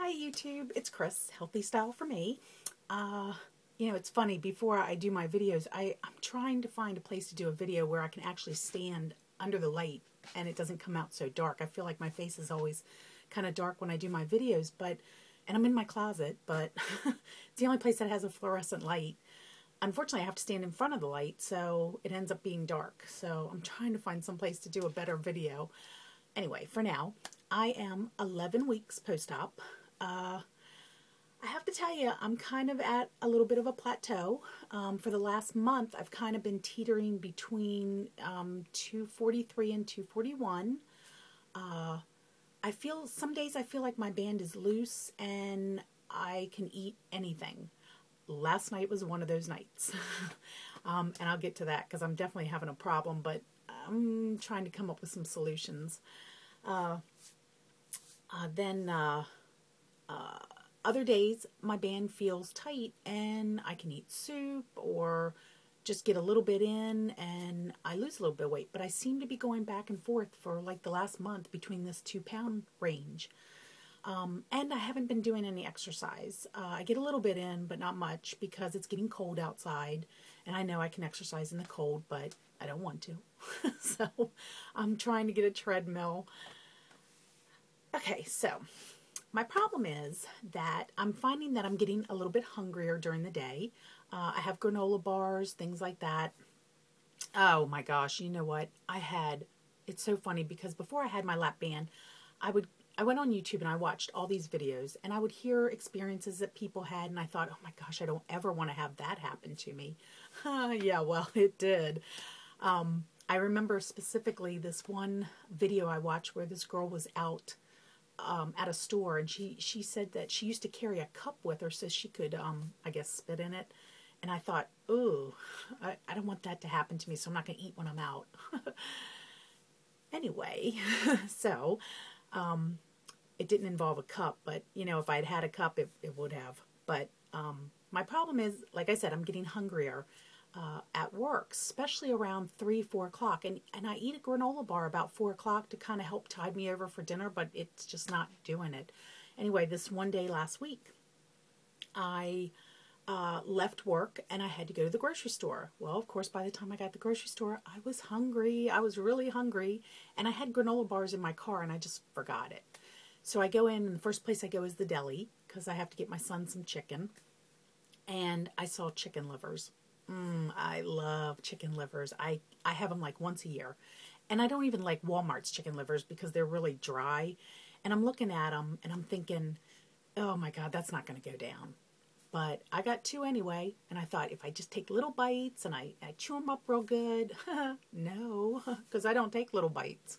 Hi YouTube, it's Chris, Healthy Style for Me. It's funny, before I do my videos, I'm trying to find a place to do a video where I can actually stand under the light and it doesn't come out so dark. I feel like my face is always kind of dark when I do my videos, and I'm in my closet, but it's the only place that has a fluorescent light. Unfortunately, I have to stand in front of the light, so it ends up being dark. So I'm trying to find some place to do a better video. Anyway, for now, I am 11 weeks post-op. I have to tell you, I'm kind of at a little bit of a plateau. For the last month, I've kind of been teetering between 243 and 241. Some days I feel like my band is loose and I can eat anything. Last night was one of those nights. And I'll get to that because I'm definitely having a problem, but I'm trying to come up with some solutions. Other days, my band feels tight and I can eat soup or just get a little bit in and I lose a little bit of weight. But I seem to be going back and forth for like the last month between this 2-pound range. And I haven't been doing any exercise. I get a little bit in, but not much because it's getting cold outside. And I know I can exercise in the cold, but I don't want to. So I'm trying to get a treadmill. Okay, so my problem is that I'm finding that I'm getting a little bit hungrier during the day. I have granola bars, things like that. Oh my gosh, you know what? It's so funny because before I had my lap band, I went on YouTube and I watched all these videos and I would hear experiences that people had and I thought, oh my gosh, I don't ever want to have that happen to me. Yeah, well, it did. I remember specifically this one video I watched where this girl was out at a store, and she said that she used to carry a cup with her so she could, I guess, spit in it. And I thought, ooh, I don't want that to happen to me, so I'm not going to eat when I'm out. Anyway, so it didn't involve a cup, but, if I had had a cup, it would have. But my problem is, like I said, I'm getting hungrier at work, especially around 3, 4 o'clock. And I eat a granola bar about 4 o'clock to kind of help tide me over for dinner, but it's just not doing it. Anyway, this one day last week, I left work and I had to go to the grocery store. Well, of course, by the time I got to the grocery store, I was hungry. I was really hungry. And I had granola bars in my car and I just forgot it. So I go in and the first place I go is the deli because I have to get my son some chicken. And I saw chicken livers. I love chicken livers. I have them like once a year. And I don't even like Walmart's chicken livers because they're really dry. And I'm looking at them and I'm thinking, oh my God, that's not going to go down. But I got 2 anyway. And I thought if I just take little bites and I chew them up real good. No, because I don't take little bites.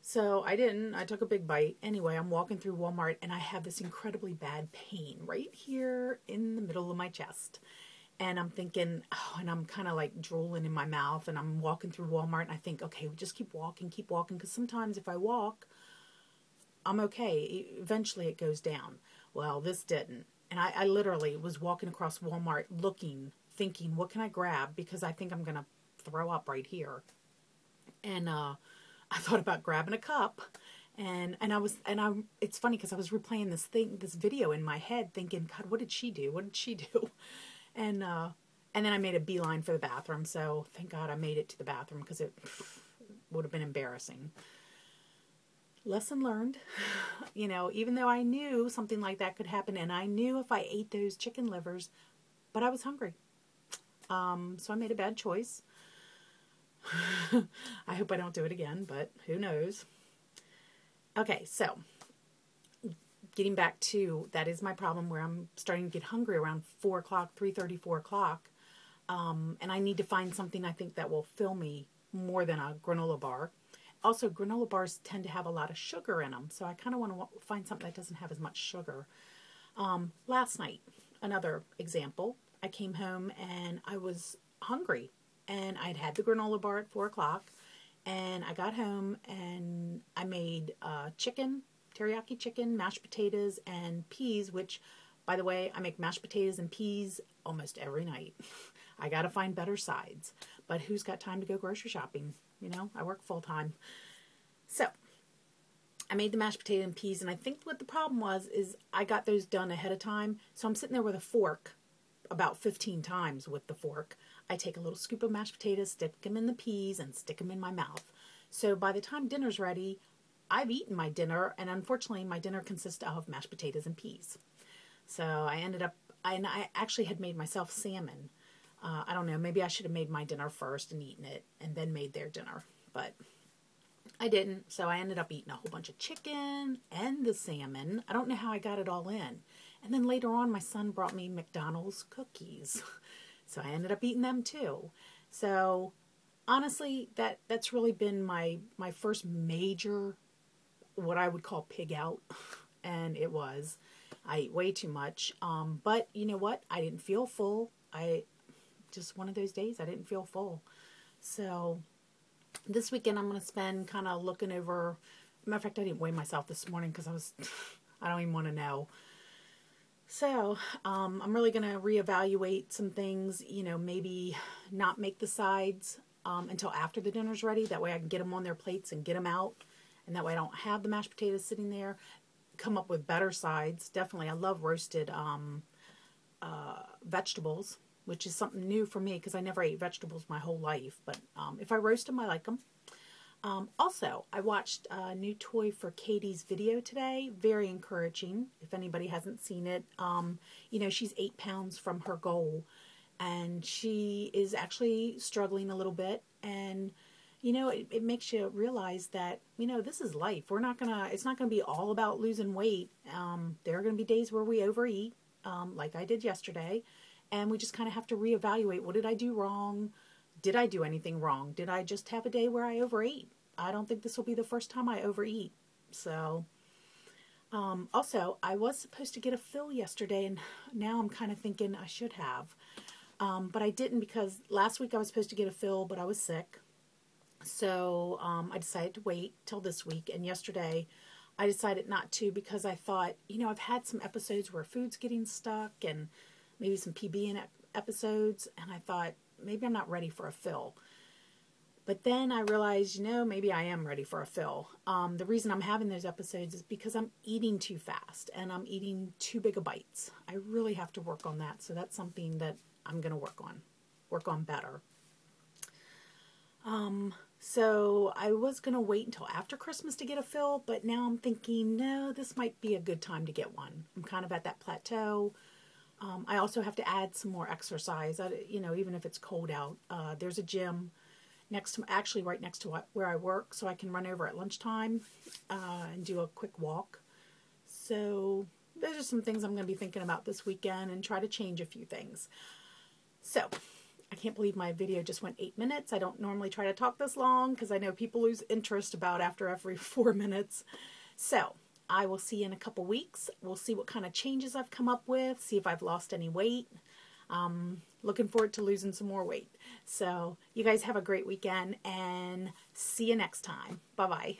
So I didn't. I took a big bite. Anyway, I'm walking through Walmart and I have this incredibly bad pain right here in the middle of my chest. And I'm thinking, oh, and I'm kind of like drooling in my mouth and I'm walking through Walmart and I think, okay, we just keep walking. Because sometimes if I walk, I'm okay. Eventually it goes down. Well, this didn't. And I literally was walking across Walmart looking, thinking, what can I grab? Because I think I'm going to throw up right here. And I thought about grabbing a cup. It's funny because I was replaying this video in my head thinking, God, what did she do? What did she do? And then I made a beeline for the bathroom. So thank God I made it to the bathroom because it would have been embarrassing. Lesson learned, even though I knew something like that could happen and I knew if I ate those chicken livers, but I was hungry. So I made a bad choice. I hope I don't do it again, but who knows? Okay, so getting back to, that is my problem where I'm starting to get hungry around 4 o'clock, 3:30, 4 o'clock. And I need to find something I think that will fill me more than a granola bar. Also, granola bars tend to have a lot of sugar in them. So I kind of want to find something that doesn't have as much sugar. Last night, another example, I came home and I was hungry. And I'd had the granola bar at 4 o'clock. And I got home and I made chicken, teriyaki chicken, mashed potatoes, and peas, which, by the way, I make mashed potatoes and peas almost every night. I got to find better sides. But who's got time to go grocery shopping? I work full time. So I made the mashed potato and peas, and I think what the problem was is I got those done ahead of time. So I'm sitting there with a fork about 15 times with the fork. I take a little scoop of mashed potatoes, stick them in the peas, and stick them in my mouth. So by the time dinner's ready, I've eaten my dinner, and unfortunately my dinner consists of mashed potatoes and peas. So I actually had made myself salmon. I don't know, maybe I should have made my dinner first and eaten it, and then made their dinner. But I didn't, so I ended up eating a whole bunch of chicken and the salmon. I don't know how I got it all in. And then later on, my son brought me McDonald's cookies. So I ended up eating them too. So honestly, that's really been my first major, what I would call pig out. And it was. I ate way too much. But you know what? I didn't feel full. Just one of those days, I didn't feel full. So this weekend I'm going to spend kind of looking over. Matter of fact, I didn't weigh myself this morning because I don't even want to know. So I'm really going to reevaluate some things, maybe not make the sides until after the dinner's ready. That way I can get them on their plates and get them out. And that way I don't have the mashed potatoes sitting there. Come up with better sides. Definitely, I love roasted vegetables, which is something new for me because I never ate vegetables my whole life. But if I roast them, I like them. Also, I watched a new toy for Katie's video today. Very encouraging. If anybody hasn't seen it, she's 8 pounds from her goal. And she is actually struggling a little bit. And, it makes you realize that, this is life. It's not going to be all about losing weight. There are going to be days where we overeat, like I did yesterday. And we just kind of have to reevaluate, what did I do wrong? Did I do anything wrong? Did I just have a day where I overate? I don't think this will be the first time I overeat. So, also, I was supposed to get a fill yesterday, and now I'm kind of thinking I should have. But I didn't because last week I was supposed to get a fill, but I was sick. So, I decided to wait till this week. And yesterday, I decided not to because I thought, I've had some episodes where food's getting stuck and maybe some PB episodes. And I thought, maybe I'm not ready for a fill. But then I realized, maybe I am ready for a fill. The reason I'm having those episodes is because I'm eating too fast and I'm eating too big of bites. I really have to work on that. So that's something that I'm going to work on better. So I was going to wait until after Christmas to get a fill, but now I'm thinking, no, this might be a good time to get one. I'm kind of at that plateau. I also have to add some more exercise, even if it's cold out. There's a gym right next to where I work, so I can run over at lunchtime and do a quick walk. So those are some things I'm going to be thinking about this weekend and try to change a few things. So I can't believe my video just went 8 minutes. I don't normally try to talk this long because I know people lose interest about after every 4 minutes. So I will see you in a couple weeks. We'll see what kind of changes I've come up with, see if I've lost any weight. Looking forward to losing some more weight. So you guys have a great weekend and see you next time. Bye-bye.